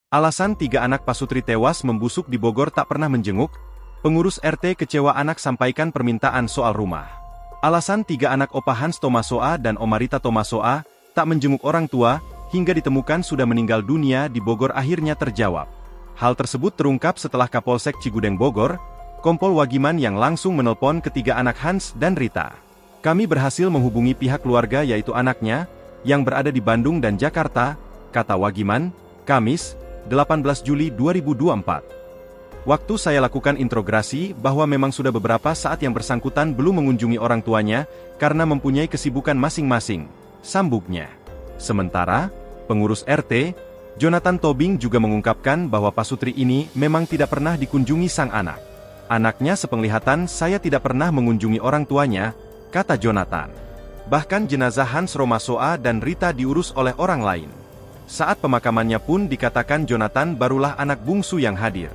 Alasan 3 anak pasutri tewas membusuk di Bogor tak pernah menjenguk, pengurus RT kecewa anak sampaikan permintaan soal rumah. Alasan 3 anak Opa Hans Tomasoa dan Oma Rita Tomasoa tak menjenguk orang tua, hingga ditemukan sudah meninggal dunia di Bogor akhirnya terjawab. Hal tersebut terungkap setelah Kapolsek Cigudeng Bogor, Kompol Wagiman yang langsung menelpon ketiga anak Hans dan Rita. Kami berhasil menghubungi pihak keluarga yaitu anaknya, yang berada di Bandung dan Jakarta, kata Wagiman, Kamis, 18 Juli 2024. Waktu saya lakukan interogasi bahwa memang sudah beberapa saat yang bersangkutan belum mengunjungi orang tuanya, karena mempunyai kesibukan masing-masing, sambungnya. Sementara, pengurus RT, Jonathan Tobing juga mengungkapkan bahwa pasutri ini memang tidak pernah dikunjungi sang anak. Anaknya sepenglihatan saya tidak pernah mengunjungi orang tuanya, kata Jonathan. Bahkan jenazah Hans Romasoa dan Rita diurus oleh orang lain. Saat pemakamannya pun dikatakan Jonathan barulah anak bungsu yang hadir.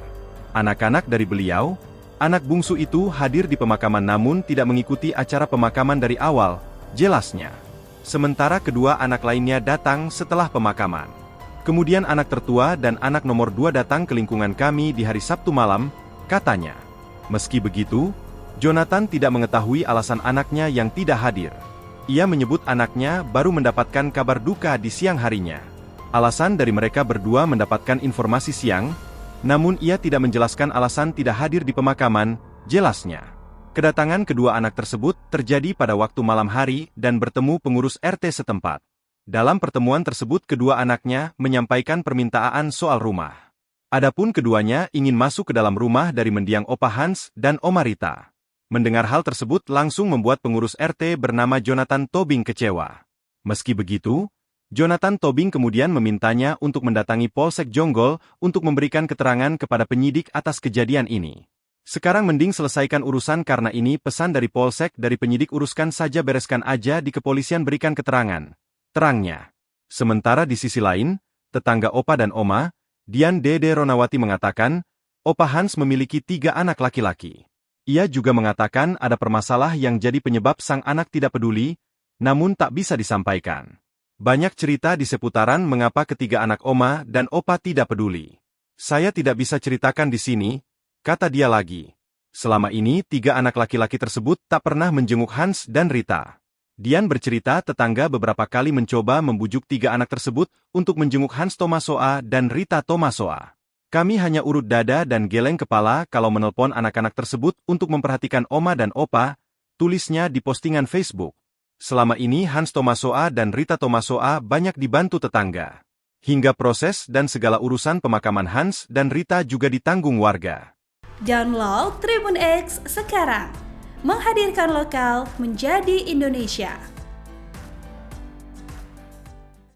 Anak-anak dari beliau, anak bungsu itu hadir di pemakaman namun tidak mengikuti acara pemakaman dari awal, jelasnya. Sementara kedua anak lainnya datang setelah pemakaman. Kemudian anak tertua dan anak nomor 2 datang ke lingkungan kami di hari Sabtu malam, katanya. Meski begitu, Jonathan tidak mengetahui alasan anaknya yang tidak hadir. Ia menyebut anaknya baru mendapatkan kabar duka di siang harinya. Alasan dari mereka berdua mendapatkan informasi siang, namun ia tidak menjelaskan alasan tidak hadir di pemakaman, jelasnya. Kedatangan kedua anak tersebut terjadi pada waktu malam hari dan bertemu pengurus RT setempat. Dalam pertemuan tersebut kedua anaknya menyampaikan permintaan soal rumah. Adapun keduanya ingin masuk ke dalam rumah dari mendiang Opa Hans dan Oma Rita. Mendengar hal tersebut langsung membuat pengurus RT bernama Jonathan Tobing kecewa. Meski begitu, Jonathan Tobing kemudian memintanya untuk mendatangi Polsek Jonggol untuk memberikan keterangan kepada penyidik atas kejadian ini. Sekarang mending selesaikan urusan karena ini pesan dari Polsek dari penyidik uruskan saja bereskan aja di kepolisian berikan keterangan, terangnya. Sementara di sisi lain, tetangga Opa dan Oma, Dian Dede Ronawati mengatakan, Opa Hans memiliki 3 anak laki-laki. Ia juga mengatakan ada permasalah yang jadi penyebab sang anak tidak peduli, namun tak bisa disampaikan. Banyak cerita di seputaran mengapa ketiga anak Oma dan Opa tidak peduli. Saya tidak bisa ceritakan di sini, kata dia lagi. Selama ini 3 anak laki-laki tersebut tak pernah menjenguk Hans dan Rita. Dian bercerita tetangga beberapa kali mencoba membujuk 3 anak tersebut untuk menjenguk Hans Tomasoa dan Rita Tomasoa. Kami hanya urut dada dan geleng kepala kalau menelpon anak-anak tersebut untuk memperhatikan Oma dan Opa, tulisnya di postingan Facebook. Selama ini Hans Tomasoa dan Rita Tomasoa banyak dibantu tetangga. Hingga proses dan segala urusan pemakaman Hans dan Rita juga ditanggung warga. Download Tribun X sekarang. Menghadirkan lokal menjadi Indonesia.